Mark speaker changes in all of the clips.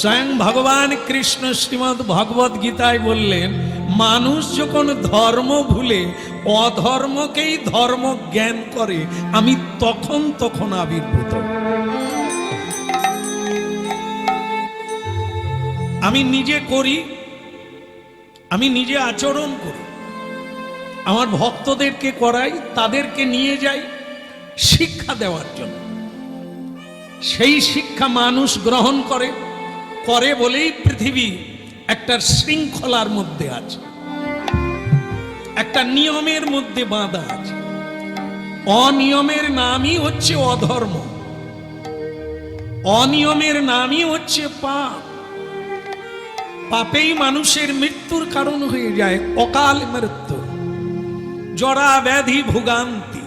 Speaker 1: স্বয়ং ভগবান কৃষ্ণ শ্রীমদ্ ভগবদ গীতায় বললেন, মানুষ যখন ধর্ম ভুলে অধর্মকেই ধর্ম জ্ঞান করে, আমি তখন আবির্ভূত। আমি নিজে করি, আমি নিজে আচরণ করি, আমার ভক্তদেরকে করাই, তাদেরকে নিয়ে যাই শিক্ষা দেওয়ার জন্য। সেই শিক্ষা মানুষ গ্রহণ করে বলেই পৃথিবী একটা শৃঙ্খলার মধ্যে আছে, একটা নিয়মের মধ্যে বাঁধা আছে। অনিয়মের নামই হচ্ছে অধর্ম, অনিয়মের নামই হচ্ছে পাপ। পাপেই মানুষের মৃত্যুর কারণ হয়ে যায়, অকাল মৃত্যু, জরা ব্যাধি ভোগান্তি।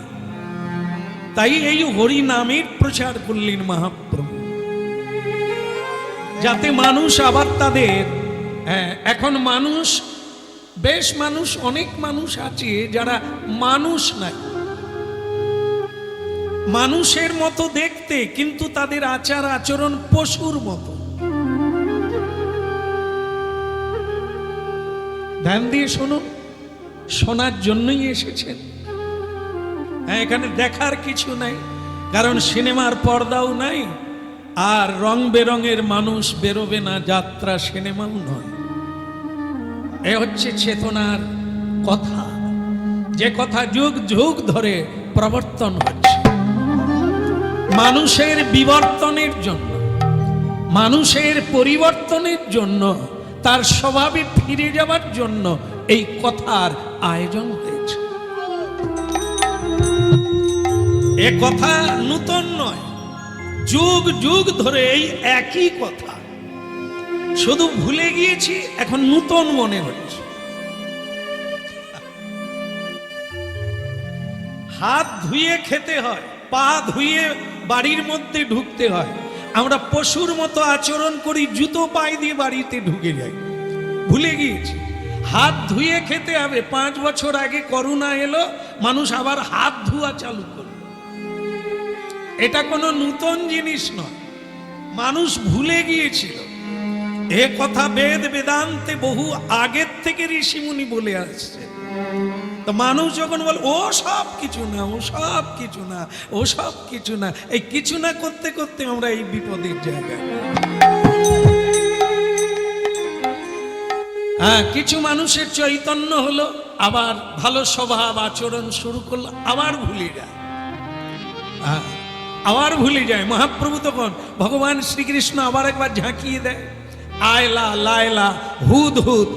Speaker 1: তাই এই হরি নামের প্রচার করলেন মহাপ্রভু, যাতে মানুষ আবার তাদের এখন মানুষ বেশ মানুষ, অনেক মানুষ আছে যারা মানুষ নাই, মানুষের মতো দেখতে, কিন্তু তাদের আচার আচরণ পশুর মতো। ধ্যান দিয়ে শুনুন, শোনার জন্যই এসেছেন। এখানে দেখার কিছু নাই, কারণ সিনেমার পর্দাও নাই, আর রং বেরঙের মানুষ বেরোবে না, যাত্রা সিনেমাও নয়। এ হচ্ছে চেতনার কথা, যে কথা যুগ যুগ ধরে প্রবর্তন হচ্ছে। মানুষের বিবর্তনের জন্য, মানুষের পরিবর্তনের জন্য, তার স্বভাবে ফিরে যাওয়ার জন্য এই কথার আয়োজন হয়েছে। এ কথা নূতন নয়, যুগ যুগ ধরে এই একই কথা, শুধু ভুলে গিয়েছি, এখন নূতন মনে হচ্ছে। হাত ধুয়ে খেতে হয়, পা ধুয়ে বাড়ির মধ্যে ঢুকতে হয়। আমরা পশুর মতো আচরণ করি, জুতো পায়ে দিয়ে বাড়িতে ঢুকে যাই, ভুলে গিয়েছি হাত ধুয়ে খেতে হবে। 5 বছর আগে করোনা এলো, মানুষ আবার হাত ধোয়া চালু করলো। এটা কোনো নূতন জিনিস নয়, মানুষ ভুলে গিয়েছিল। এ কথা বেদ বেদান্তে বহু আগের থেকে ঋষিমুনি বলে আসছে। তো মানুষ যখন বলে ও সব কিছু না, ও সব কিছু না, ও সব কিছু না, এই কিছু না করতে করতে আমরা এই বিপদের জায়গায়। কিছু মানুষের চৈতন্য হলো, আবার ভালো স্বভাব আচরণ শুরু করলো, আবার ভুলে যায়, আবার ভুলে যায়। মহাপ্রভু তখন ভগবান শ্রীকৃষ্ণ আবার একবার ঝাঁকিয়ে দেয়, আয়লা লায়লা হুদ হুদ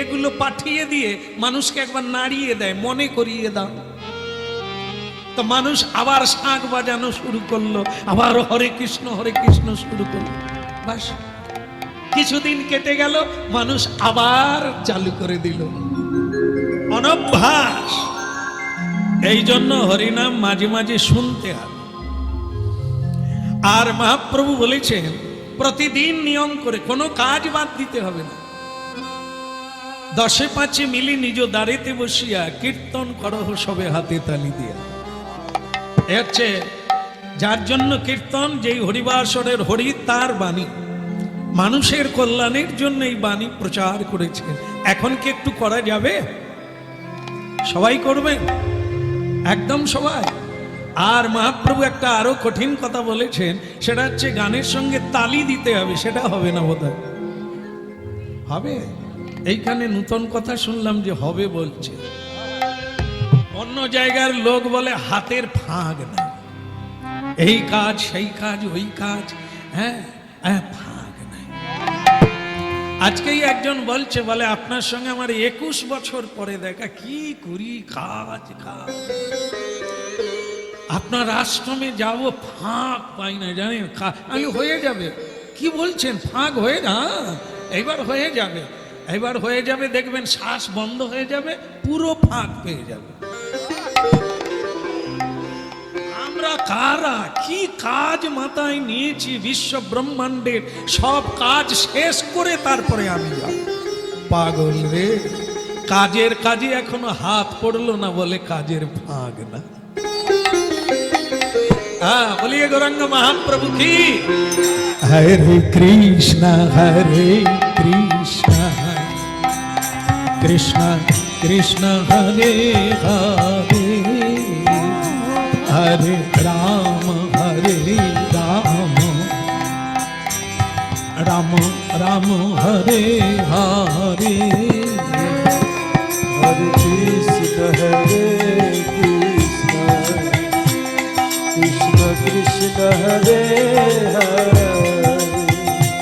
Speaker 1: এগুলো পাঠিয়ে দিয়ে মানুষকে একবার নাড়িয়ে দেয়, মনে করিয়ে দাও। তো মানুষ আবার শাঁখ বাজানো শুরু করলো, আবার হরে কৃষ্ণ শুরু করলো। বাস কিছুদিন কেটে গেল, মানুষ আবার চালু করে দিল, অনভ্যাস। এই জন্য হরিনাম মাঝে মাঝে শুনতে হবে। আর মহাপ্রভু বলেছেন প্রতিদিন নিয়ম করে, কোনো কাজ বাদ দিতে হবে না। 10-5 মিলি নিজ দাঁড়িতে বসিয়া কীর্তন করহ সবে হাতে তালি দিয়া। এ হচ্ছে যার জন্য কীর্তন, যেই হরিবাসরের হরি, তার বাণী, মানুষের কল্যাণের জন্য এই বাণী প্রচার করেছে। এখন কি একটু করা যাবে? সবাই করবেন, একদম সবাই। আর মহাপ্রভু একটা আরো কঠিন কথা বলেছেন, সেটা হচ্ছে গানের সঙ্গে তালি দিতে হবে। সেটা হবে না বোধহয়, হবে? এইখানে নূতন কথা শুনলাম যে হবে বলছে। অন্য জায়গার লোক বলে হাতের ফাঁক নাই, এই কাজ সেই কাজ ওই কাজ, ফাঁক নাই। আজকেই একজন বলছে, বলে আপনার সঙ্গে আমার 21 বছর পরে দেখা, কি করি কাজ কাজ, আপনার আশ্রমে যাব, ফাঁক পাই না জানেন। আমি হয়ে যাবে, কি বলছেন ফাঁক হয়ে না? এইবার হয়ে যাবে, এবার হয়ে যাবে, দেখবেন শ্বাস বন্ধ হয়ে যাবে, পুরো ফাঁক পেয়ে যাবে। আমরা কারা, কি কাজ মাথায় নিয়েছি, বিশ্ব ব্রহ্মাণ্ডের সব কাজ শেষ করে তারপরে আমি যাব। পাগল রে, কাজের কাজে এখনো হাত পড়লো না বলে কাজের ফাঁক না। বলিए गौरंग महाप्रभु की। হরে কৃষ্ণ কৃষ্ণ কৃষ্ণ হরে হরে হরে রাম রাম রাম হরে হরে
Speaker 2: हरे कृष्ण कृष्ण कृष्ण हरे हरे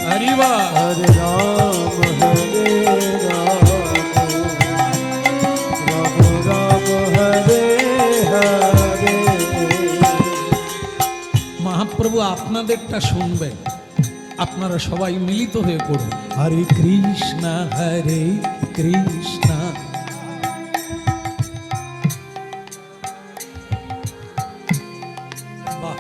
Speaker 1: हरि वाह
Speaker 2: हरे राम राम राम हरे हरे।
Speaker 1: মহাপ্রভু আপনাদেরটা শুনবেন, আপনারা সবাই মিলিত হয়ে পড়ুন হরে কৃষ্ণ কৃষ্ণ। বাহ,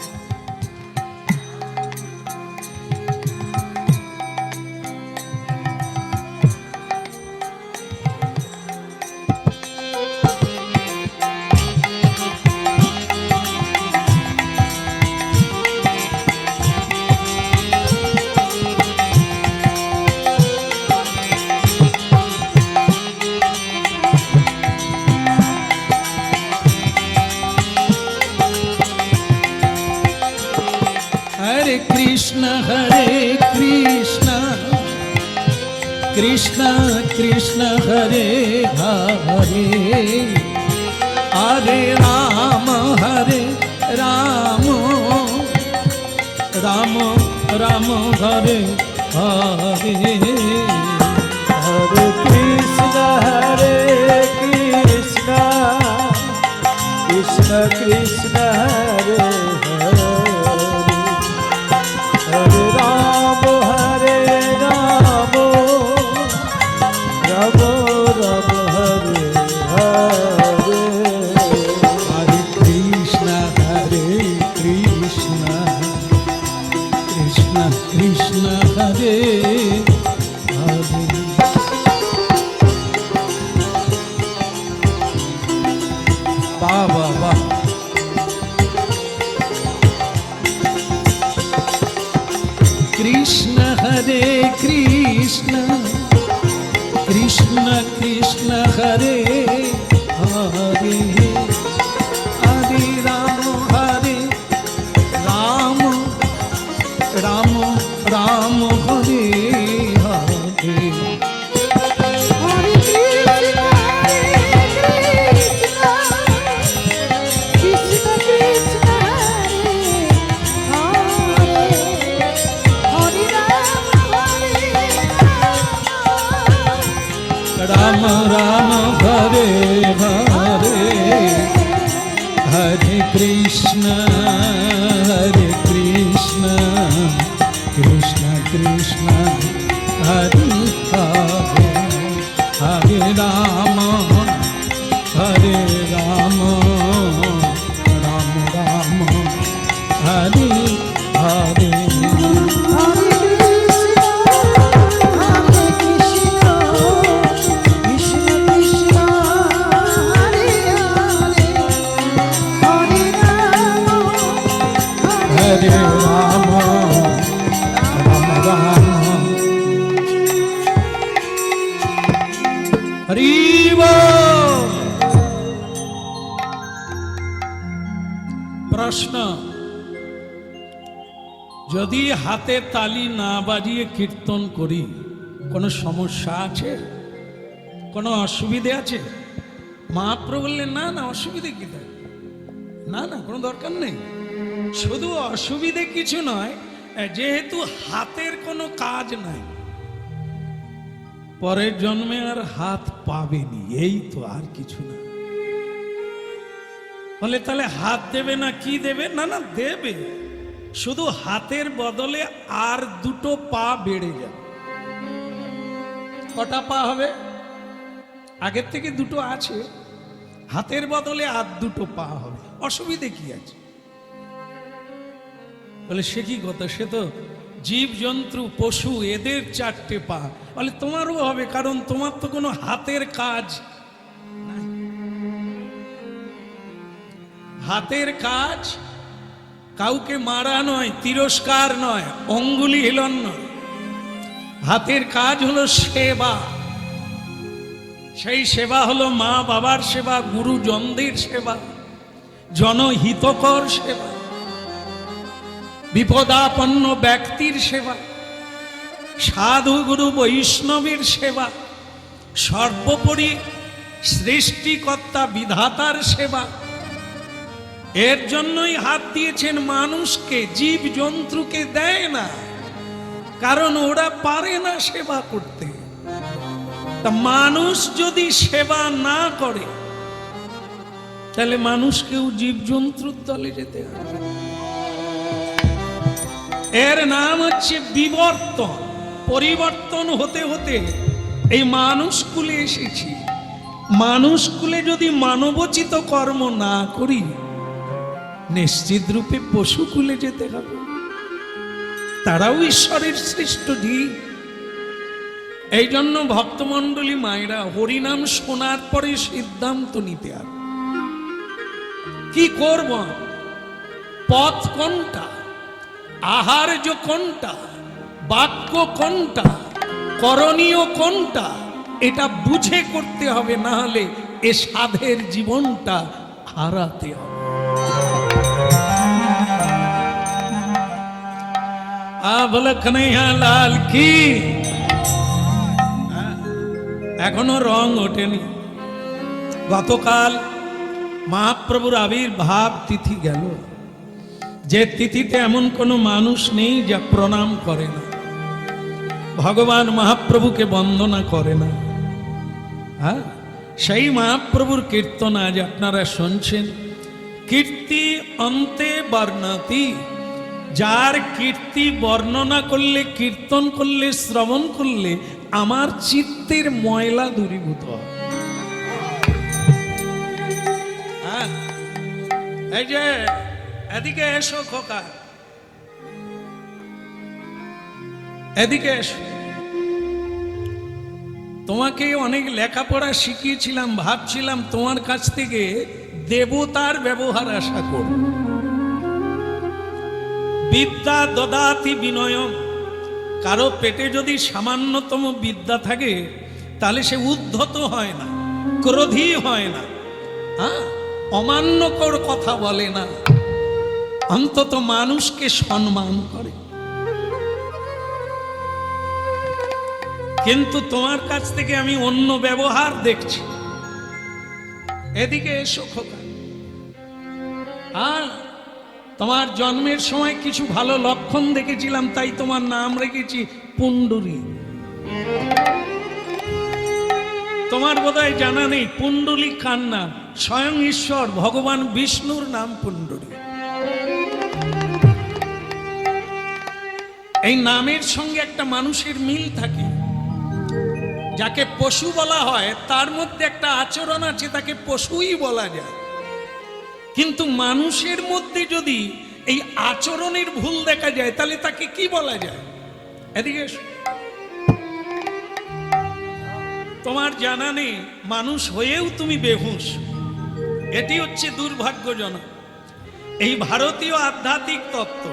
Speaker 1: हरे कृष्ण कृष्ण कृष्ण हरे हरे हरे राम राम राम हरे हरे
Speaker 2: हरे कृष्ण कृष्ण कृष्ण हरे हरे हरे राम राम राम हरे हरे।
Speaker 1: हरे कृष्ण कृष्ण कृष्ण हरे हरे। वाह वाह वाह, कृष्ण हरे कृष्ण कृष्ण कृष्ण हरे हरे हरे राम राम राम राम हरे हरे। राम राम हरे हरे हरे कृष्ण कृष्ण कृष्ण हरे हरे हरे राम राम राम हरे हरे। हरे राम राम हरि बोल। प्रश्न, যদি হাতে তালি না বাজিয়ে কীর্তন করি কোনো সমস্যা আছে, কোনো অসুবিধে আছে? মহাপ্রভু বললেন না না, অসুবিধে কি থাকে, না না কোনো দরকার নেই। শুধু অসুবিধে কিছু নয়, যেহেতু হাতের কোনো কাজ নাই, পরের জন্মে আর হাত পাবেনি, এই তো, আর কিছু না। বলে তাহলে হাত দেবে না কি দেবে? না না দেবে, শুধু হাতের বদলে আর দুটো পা বেড়ে যাবে। কটা পা হবে? আগের থেকে দুটো আছে, হাতের বদলে আর দুটো পা হবে, অসুবিধে কি আছে? বলে সে কি কথা, সে তো জীব জন্তু পশু এদের চারটে পা। বলে তোমারও হবে, কারণ তোমার তো কোনো হাতের কাজ নাই। হাতের কাজ কাউকে মারা নয়, তিরস্কার নয়, অঙ্গুলি হিলন নয়। হাতের কাজ হলো সেবা। সেই সেবা হলো মা বাবার সেবা, গুরুজনদের সেবা, জনহিতকর সেবা, বিপদাপন্ন ব্যক্তির সেবা, সাধু গুরু বৈষ্ণবের সেবা, সর্বোপরি সৃষ্টিকর্তা বিধাতার সেবা। এর জন্যই হাত দিয়েছেন মানুষকে, জীব জন্তুকে দেয় না, কারণ ওরা পারে না সেবা করতে। তা মানুষ যদি সেবা না করে তাহলে মানুষকেও জীব জন্তুর দলে যেতে হবে। এর নাম হচ্ছে বিবর্তন। পরিবর্তন হতে হতে এই মানুষকুলে এসেছি। মানুষকুলে যদি মানবোচিত কর্ম না করি নিশ্চিত রূপে পশুকুলে যেতে হবে। তারাও ঈশ্বরের সৃষ্ট জীব। এই জন্য ভক্তমণ্ডলী মায়েরা হরিনাম শোনার পরে সিদ্ধান্ত নিতে হবে কি করব, পথ কোনটা, আহার্য কোনটা, বাক্য কোনটা, করণীয় কোনটা, এটা বুঝে করতে হবে, না হলে এ সাধের জীবনটা হারাতে হবে। বলে কানাইয়া লাল কি। এখনো রং ওঠেনি। গতকাল মহাপ্রভুর আবির্ভাব তিথি গেল, যে তিথিতে এমন কোনো মানুষ নেই যা প্রণাম করে না, ভগবান মহাপ্রভুকে বন্দনা করে না। হ্যাঁ, সেই মহাপ্রভুর কীর্তন আজ আপনারা শুনছেন। কীর্তি অন্তে বর্ণাতি, যার কীর্তি বর্ণনা করলে, কীর্তন করলে, শ্রবণ করলে আমার চিত্তের ময়লা দূরীভূত হয়। হ্যাঁ, এই যে এদিকে এসো খোকা, এদিকে এসো। তোমাকে অনেক লেখাপড়া শিখিয়েছিলাম, ভাবছিলাম তোমার কাছ থেকে দেবতার ব্যবহার আশা করব। বিদ্যা দদাতি বিনয়ম, কারো পেটে যদি সামান্যতম বিদ্যা থাকে তাহলে সে উদ্ধত হয় না, ক্রোধী হয় না, হ্যাঁ, অমান্যকর কথা বলে না, অন্তত মানুষকে সম্মান করে। কিন্তু তোমার কাছ থেকে আমি অন্য ব্যবহার দেখছি। এদিকে এসো খোকা। তোমার জন্মের সময় কিছু ভালো লক্ষণ দেখেছিলাম, তাই তোমার নাম রেখেছি পুণ্ডরী। তোমার বোধহয় জানা নেই পুণ্ডরী কার নাম? স্বয়ং ঈশ্বর ভগবান বিষ্ণুর নাম পুণ্ডরী। এই নামের সঙ্গে একটা মানুষের মিল থাকে। যাকে পশু বলা হয় তার মধ্যে একটা আচরণ আছে, তাকে পশুই বলা যায়। কিন্তু মানুষের মধ্যে যদি এই আচরণের ভুল দেখা যায় তাহলে তাকে কি বলা যায়? এদিকে তোমার জানা নেই মানুষ হয়েও তুমি বেহুশ, এটি হচ্ছে দুর্ভাগ্যজনক। এই ভারতীয় আধ্যাত্মিক তত্ত্ব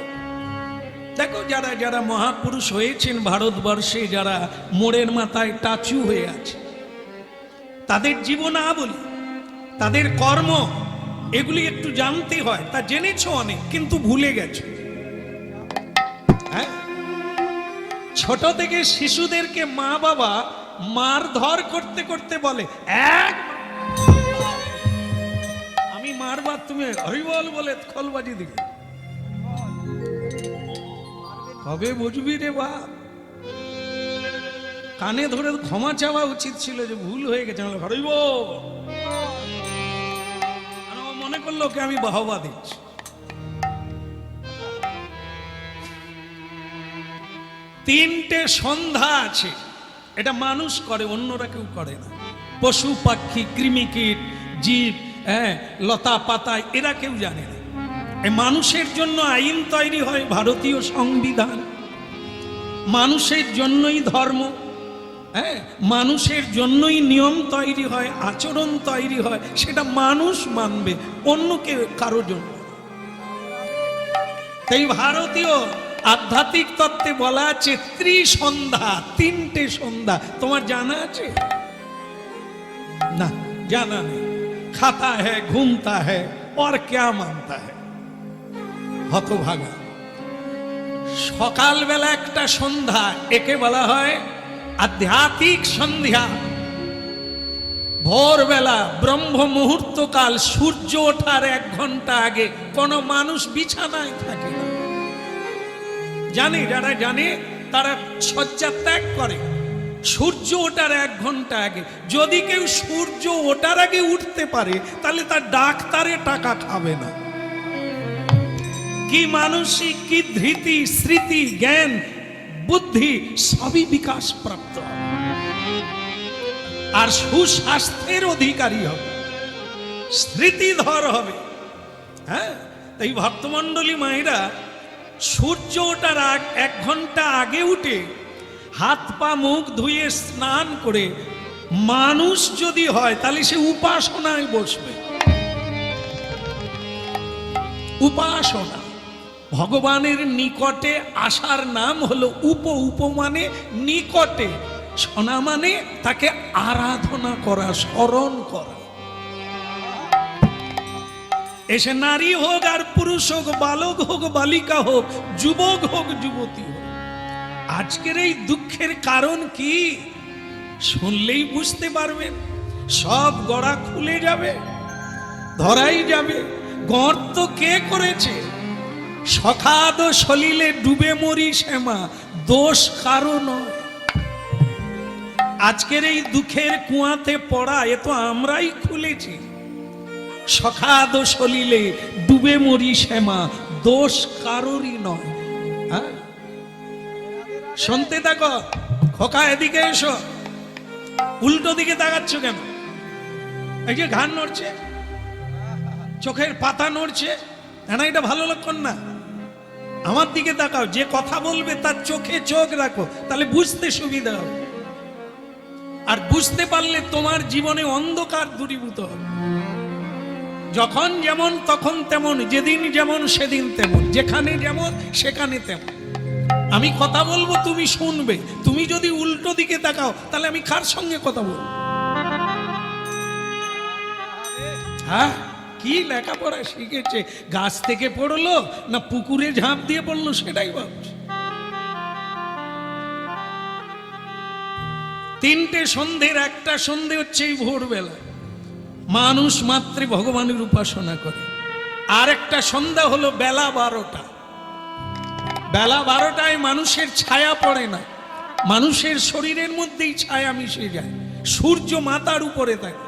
Speaker 1: দেখো, যারা যারা মহাপুরুষ হয়েছেন ভারতবর্ষে, যারা মোড়ের মাথায় টাচু হয়ে আছে, তাদের জীবনাবলী, তাদের কর্ম, এগুলি একটু জানতে হয়। তা জেনেছো অনেক, কিন্তু ভুলে গেছো। হ্যাঁ, ছোট থেকে শিশুদেরকে মা বাবা মারধর করতে করতে বলে, এক আমি মারবার, তুমি হরিবল বলে খোলবাজি দিলে কবে বুঝবি রে বাপ? কানে ধরে ক্ষমা চাওয়া উচিত ছিল যে ভুল হয়ে গেছে। হরিবল মনে করলো ওকে আমি বাহবা দিচ্ছি। তিনটে সন্ধ্যা আছে, এটা মানুষ করে, অন্যরা কেউ করে না। পশু পাখি, কৃমিকীট, জীব, লতা পাতা, এরা কেউ জানে না। এই মানুষের জন্য আইন তৈরি হয়, ভারতীয় সংবিধান। মানুষের জন্যই ধর্ম, মানুষের জন্যই নিয়ম তৈরি হয়, আচরণ তৈরি হয়। সেটা মানুষ মানবে, অন্য কেউ কারো জন্য। তাই ভারতীয় আধ্যাত্মিক তত্ত্বে বলা আছে ত্রিসন্ধ্যা, তিনটে সন্ধ্যা। তোমার জানা আছে? না, জানা নেই। खाता है, घूमता है और क्या मानता है। হতভাগা। সকালবেলা একটা সন্ধ্যা, একে বলা হয় আধ্যাত্মিক সন্ধ্যা। ভোরবেলা ব্রহ্ম মুহূর্তকাল, সূর্য ওঠার 1 ঘন্টা আগে কোন মানুষ বিছানায় থাকে না। জানে, যারা জানে তারা শয্যা ত্যাগ করে সূর্য ওঠার 1 ঘন্টা আগে। যদি কেউ সূর্য ওঠার আগে উঠতে পারে তাহলে তার ডাক্তারে টাকা খাবে না। কি মানসিক, কি ধৃতি, স্মৃতি, জ্ঞান, বুদ্ধি সবই বিকাশ প্রাপ্ত হবে। আর সুস্বাস্থ্যের অধিকারী হবে, স্মৃতিধর হবে। হ্যাঁ, এই ভক্তমণ্ডলী মায়েরা সূর্য ওঠার 1 ঘন্টা আগে উঠে হাত পা মুখ ধুয়ে স্নান করে মানুষ যদি হয় তাহলে সে উপাসনায় বসবে। উপাসনা, ভগবানের নিকটে আসার নাম হলো উপ মানে নিকটে, শোনা মানে তাকে আরাধনা করা, স্মরণ করা। এসে নারী হোক আর পুরুষ হোক, বালক হোক বালিকা হোক, যুবক হোক যুবতী হোক, আজকের এই দুঃখের কারণ কি শুনলেই বুঝতে পারবেন। সব গড়া খুলে যাবে, ধরাই যাবে। গর্ত কে করেছে? সখাদ সলিলে ডুবে মরি শ্যামা, দোষ কারো নয়। আজকের এই দুঃখের কুয়াতে পড়া এ তো আমরাই খুলেছি। সখাদ সলিলে ডুবে মরি শ্যামা, দোষ কারোরই নয়। হ্যাঁ, শুনতে থাকো। খোকা এদিকে এসো। উল্টো দিকে তাকাচ্ছ কেন? এই যে ঘাড় নড়ছে, চোখের পাতা নড়ছে, না, এটা ভালো লক্ষণ না। আমার দিকে তাকাও। যে কথা বলবে তার চোখে চোখ রাখো, তাহলে বুঝতে সুবিধা হবে। আর বুঝতে পারলে তোমার জীবনে অন্ধকার দূরীভূত হবে। যখন যেমন তখন তেমন, যেদিন যেমন সেদিন তেমন, যেখানে যেমন সেখানে তেমন। আমি কথা বলবো, তুমি শুনবে। তুমি যদি উল্টো দিকে তাকাও তাহলে আমি কার সঙ্গে কথা বলবো? হ্যাঁ, কি লেখাপড়া শিখেছে? গাছ থেকে পড়লো না পুকুরে ঝাঁপ দিয়ে পড়লো সেটাই ভাবছে। 3টে সন্ধ্যের একটা সন্ধ্যে হচ্ছে এই ভোরবেলা, মানুষ মাত্রে ভগবানের উপাসনা করে। আর একটা সন্ধ্যা হলো বেলা 12টা। বেলা 12টায় মানুষের ছায়া পড়ে না, মানুষের শরীরের মধ্যেই ছায়া মিশে যায়, সূর্য মাথার উপরে থাকে।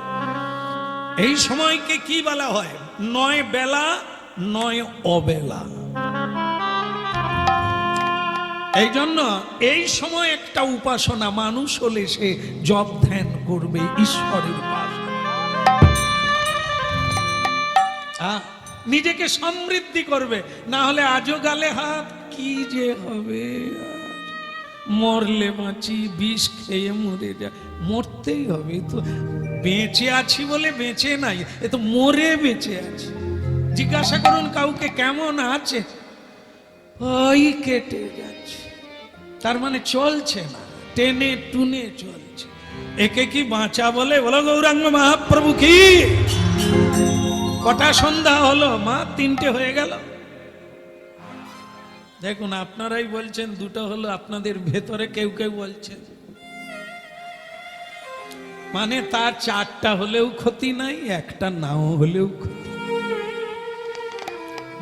Speaker 1: এই সময়কে কি বলা হয়? নয় বেলা নয় অবেলা। এই জন্য এই সময় একটা উপাসনা, মানুষ হলে সে জপ ধ্যান করবে, ঈশ্বরের উপাসনা, নিজেকে সমৃদ্ধি করবে। না হলে আজও গালে হাত, কি যে হবে, মরলে বাঁচি, বিষ খেয়ে মরে যা, মরতেই হবে। তো বেঁচে আছি বলে বেঁচে নাই, এ তো মরে বেঁচে আছি। জিজ্ঞাসা করুন কাউকে কেমন আছে, ওই কেটে যাচ্ছে, তার মানে চলছে না, টেনে টুনে চলছে। একে কি বাঁচা বলে? বলো গৌরাঙ্গ মহাপ্রভু কি। কটা সন্ধ্যা হলো মা? 3টে হয়ে গেল। দেখুন, আপনারাই বলছেন 2টা হলো, আপনাদের ভেতরে কেউ কেউ বলছেন মানে তার 4টা হলেও ক্ষতি নাই, একটা নাও হলেও ক্ষতি।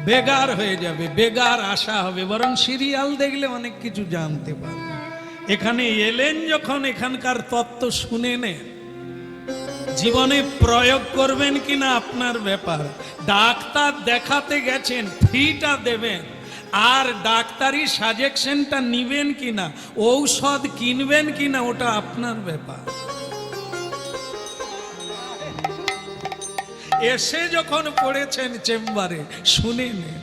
Speaker 1: বেগার হয়ে যাবে, বেগার আশা হবে। বরং সিরিয়াল দেখলে অনেক কিছু জানতে পারবে। এখানে এলেন যখন, এখানকার তত্ত্ব শুনে নেন, জীবনে প্রয়োগ করবেন কিনা আপনার ব্যাপার। ডাক্তার দেখাতে গেছেন, ফিটা দেবেন, আর ডাক্তারি সাজেশনটা নিবেন কিনা, ঔষধ কিনবেন কিনা, ওটা আপনার ব্যাপার। এসে যখন পড়েছেন চেম্বারে, শুনে নেন,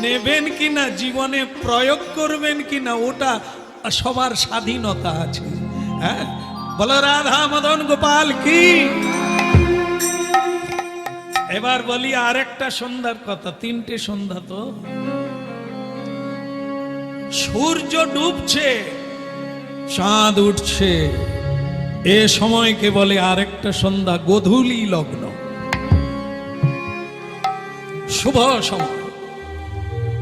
Speaker 1: নেবেন কিনা, জীবনে প্রয়োগ করবেন কিনা, ওটা সবার স্বাধীনতা আছে। হ্যাঁ, বলো রাধা মদন গোপাল কি। এবার বলি আরেকটা সন্ধ্যার কথা। 3টে সন্ধ্যা তো সূর্য ডুবছে, চাঁদ উঠছে, এ সময়কে বলে আরেকটা সন্ধ্যা, গোধূলি লগ্ন, শুভ সময়।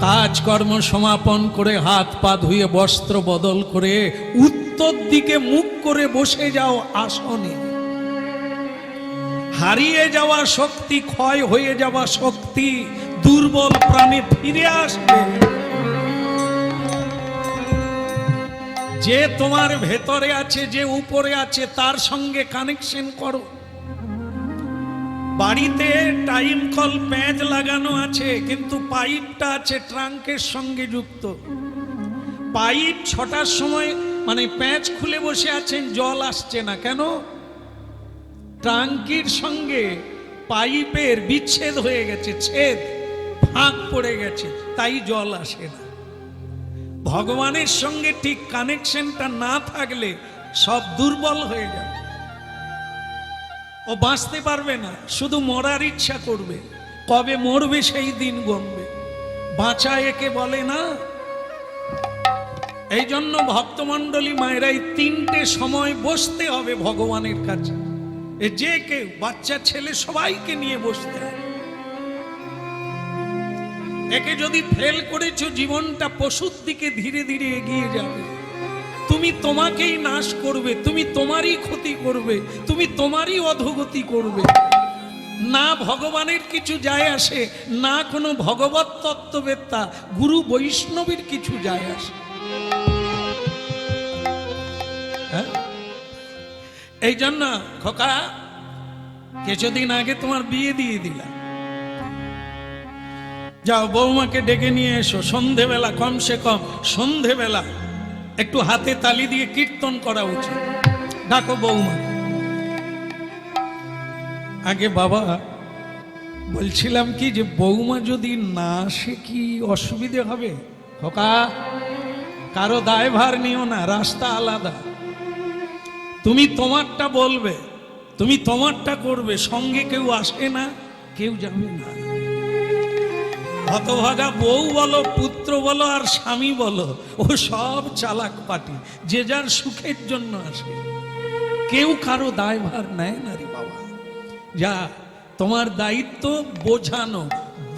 Speaker 1: কাজকর্ম সমাপন করে হাত পা ধুয়ে বস্ত্র বদল করে উত্তর দিকে মুখ করে বসে যাও আসনে। হারিয়ে যাওয়া শক্তি, ক্ষয় হয়ে যাওয়া শক্তি দুর্বল প্রাণে ফিরে আসবে। যে তোমার ভেতরে আছে, যে উপরে আছে, তার সঙ্গে কানেকশন করো। বাড়িতে টাইম কল প্যাঁচ লাগানো আছে, কিন্তু পাইপটা আছে ট্রাঙ্কের সঙ্গে যুক্ত। পাইপ 6টার সময় মানে প্যাঁচ খুলে বসে আছেন, জল আসছে না কেন? ট্রাঙ্কির সঙ্গে পাইপের বিচ্ছেদ হয়ে গেছে, ছেদ, ফাঁক পড়ে গেছে, তাই জল আসে না। ভগবানের সঙ্গে ঠিক কানেকশনটা না থাকলে সব দুর্বল হয়ে যাবে। ও বাঁচতে পারবে না, শুধু মরার ইচ্ছা করবে। কবে মরবে সেই দিন গমবে। বাঁচা একে বলে না। এই জন্য ভক্তমণ্ডলী মায়েরাই 3টে সময় বসতে হবে ভগবানের কাছে। যে কেউ, বাচ্চা ছেলে সবাইকে নিয়ে বসতে হবে। একে যদি ফেল করেছো, জীবনটা পশুর দিকে ধীরে ধীরে এগিয়ে যাবে। তুমি তোমাকেই নাশ করবে, তুমি তোমারই ক্ষতি করবে, তুমি তোমারই অধোগতি করবে। না ভগবানের কিছু যায় আসে, না কোনো ভগবত তত্ত্ববেত্তা গুরু বৈষ্ণবের কিছু যায় আসে। হ্যাঁ, এই জন্য খোকা, কিছুদিন আগে তোমার বিয়ে দিয়ে দিলাম। যাও বৌমাকে ডেকে নিয়ে এসো। সন্ধেবেলা, কমসে কম সন্ধেবেলা একটু হাতে তালি দিয়ে কীর্তন করা উচিত। ডাকো বৌমা। আগে বাবা বলছিলাম কি, যে বৌমা যদি না আসে কি অসুবিধে হবে? খোকা, কারো দায়ভার নিও না, রাস্তা আলাদা। তুমি তোমারটা বলবে, তুমি তোমারটা করবে। সঙ্গে কেউ আসে না, কেউ যাবে না। হতভাগা বউ বলো, পুত্র বলো, আর স্বামী বলো, ও সব চালাক পাটি, যে যার সুখের জন্য আসে। কেউ কারো দায়ভার নেয় না রে বাবা। যা, তোমার দায়িত্ব বোঝানো,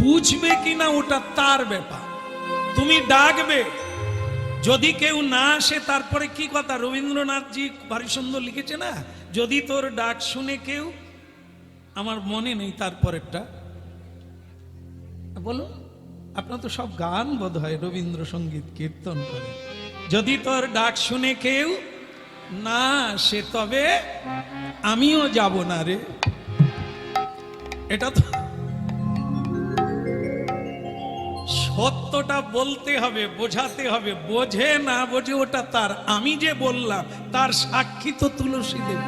Speaker 1: বুঝবে কিনা ওটা তার ব্যাপার। তুমি ডাকবে, যদি কেউ না আসে তারপরে কি কথা? রবীন্দ্রনাথজি ভারী সুন্দর লিখেছে না, যদি তোর ডাক শুনে কেউ, আমার মনে নেই তারপরেরটা, বলো। আপনার তো সব গান বোধ হয় রবীন্দ্রসঙ্গীত কীর্তন করে। যদি তোর ডাক শুনে কেউ না আসে, তবে আমিও যাব না রে। এটা তো সত্যটা বলতে হবে, বোঝাতে হবে। বোঝে না বোঝে ওটা তার। আমি যে বললাম তার সাক্ষী তো তুলসী দেব।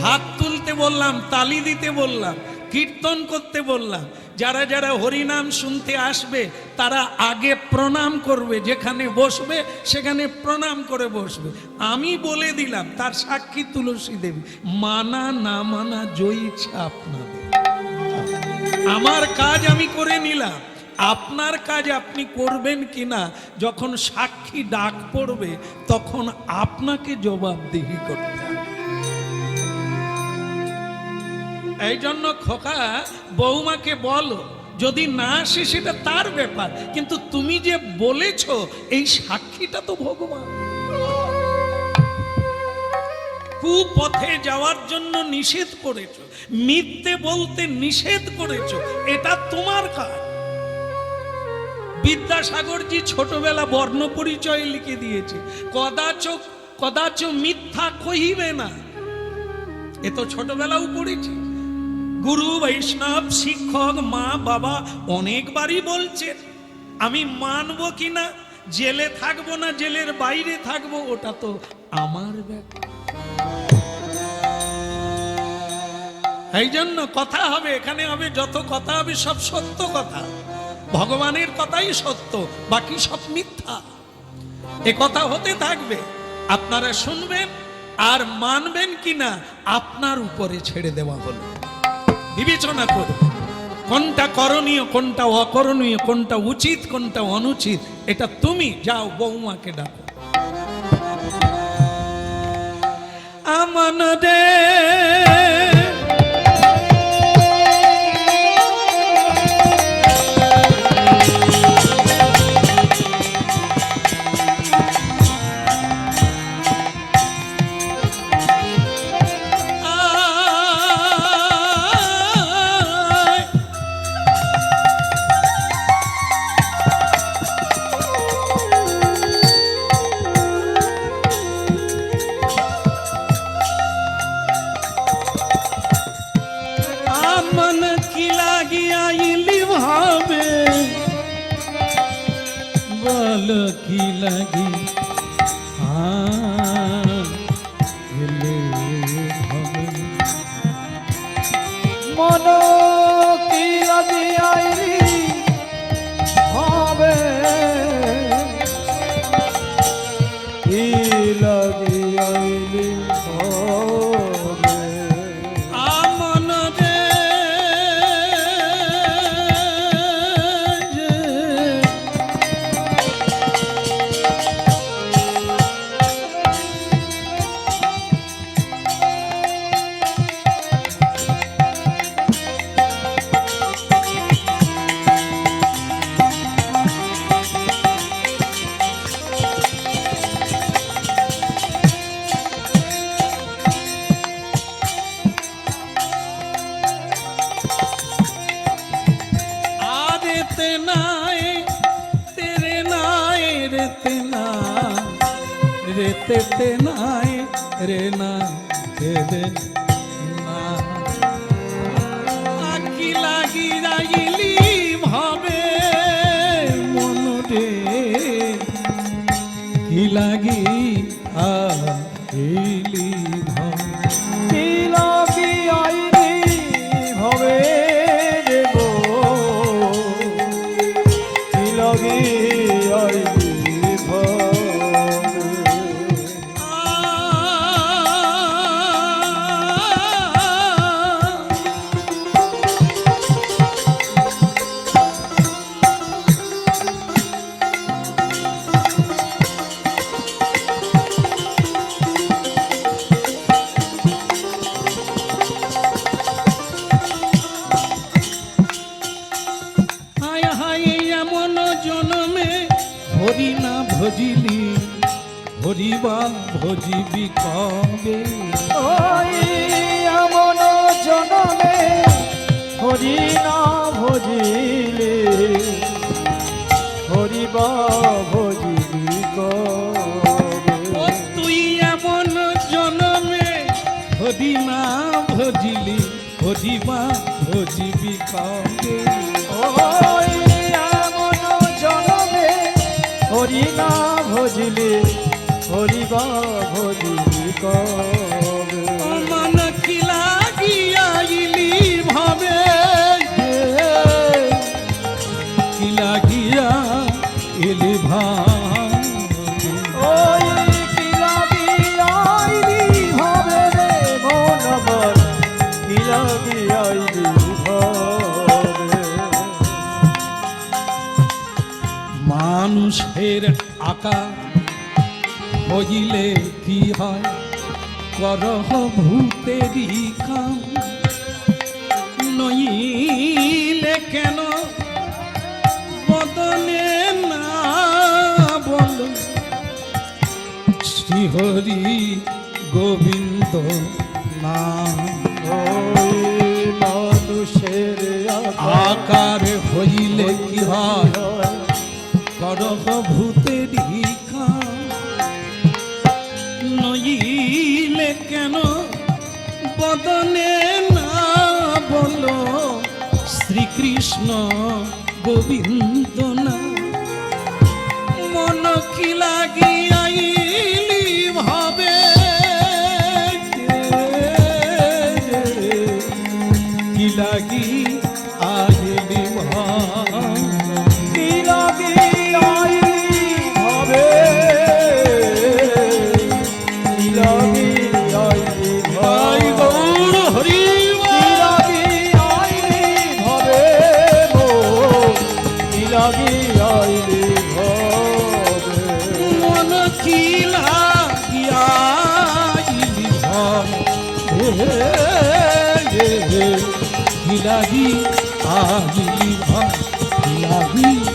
Speaker 1: হাত তুলতে বললাম, তালি দিতে বললাম, কীর্তন করতে বললাম। যারা যারা হরিনাম শুনতে আসবে তারা আগে প্রণাম করবে, যেখানে বসবে সেখানে প্রণাম করে বসবে। আমি বলে দিলাম, তার সাক্ষী তুলসী দেবী। মানা না মানা জয়ী ইচ্ছা আপনাদের। আমার কাজ আমি করে নিলাম, আপনার কাজ আপনি করবেন কিনা যখন সাক্ষী ডাক পড়বে তখন আপনাকে জবাবদিহি করতে হবে। এই জন্য খোকা, বৌমাকে বলো, যদি না আসে সেটা তার ব্যাপার, কিন্তু তুমি যে বলেছ এই সাক্ষীটা তো ভগবান। কুপথে যাওয়ার জন্য নিষেধ করেছ, মিথ্যে বলতে নিষেধ করেছ, এটা তোমার কাজ। বিদ্যাসাগরজি ছোটবেলা বর্ণ পরিচয় লিখে দিয়েছে, কদাচ মিথ্যা কহিবে না। এ তো ছোটবেলাও পড়েছি। গুরু বৈষ্ণব শিক্ষক মা বাবা অনেকবারই বলছেন, আমি মানবো কিনা, জেলে থাকবো না জেলের বাইরে থাকবো, ওটা তো আমার ব্যাপার। এই জন্য কথা হবে, এখানে হবে যত কথা হবে সব সত্য কথা। ভগবানের কথাই সত্য, বাকি সব মিথ্যা। এ কথা হতে থাকবে, আপনারা শুনবেন আর মানবেন কিনা আপনার উপরে ছেড়ে দেওয়া হলো। বিবেচনা করুন। কোনটা করণীয়, কোনটা অকরণীয়, কোনটা উচিত, কোনটা অনুচিত, এটা তুমি যাও বৌমাকে ডাকো। আমান রে আমন কি লাগিয়াইলি ভাবে, বল কি লাগি এলে ভাবে,
Speaker 2: মন কি লাগিয়াইলি হবে, কি লাগিয়াইলি হবে,
Speaker 1: আমন রে आदते नाए तेरे नाए रेते ना रेते ते नाए रे ना तेरे ना आखी लागी राइली भावे मन रे की लागी आइली भावे
Speaker 2: কি লাগিয়াইলি হবে রে গো, কি লাগিয়াইলি হবে,
Speaker 1: হায় হায় এমন জনমে হরি না ভজিলি, হরিবা ভজিবি কবে,
Speaker 2: ওই এমন জনমে হরি না ভজিলে, হরিবা ভজিবি কবে,
Speaker 1: ও তুই এমন জনমে হরি না ভজিলি, হরিবা ভজিবি কবে,
Speaker 2: ওই এমন জনমে হরি না ভজিলে, হরিবা ভজিবি কবে,
Speaker 1: মন কি লাগিয়াইলি ভাবে, কি লাগিয়া এলি ভাবে,
Speaker 2: ওই কি লাগিয়াইলি হবে রে মন আমার, কি লাগিয়াইলি হবে,
Speaker 1: মানুষের আকার হইলে কি হয়, করহ ভূতেরই কাম, নইলে কেন বদনে না বল, শ্রীহরি গোবিন্দ নাম,
Speaker 2: ওই মানুষের
Speaker 1: আকার হইলে কি হয়, করহ ভূতেরই কাম, নইলে কেন বদনে না বলো, শ্রীকৃষ্ণ গোবিন্দ না, মন কি লাগিয়াইলি ভাবে, কি লাগি আইলি ভাবে,
Speaker 2: কি লাগিয়াইলি হবে, কি লাগিয়াইলি
Speaker 1: জয়
Speaker 2: হবে,
Speaker 1: গৌর হরি
Speaker 2: কি লাগিয়াইলি হবে,
Speaker 1: কি লাগি আহিলি ভাই কি লাগি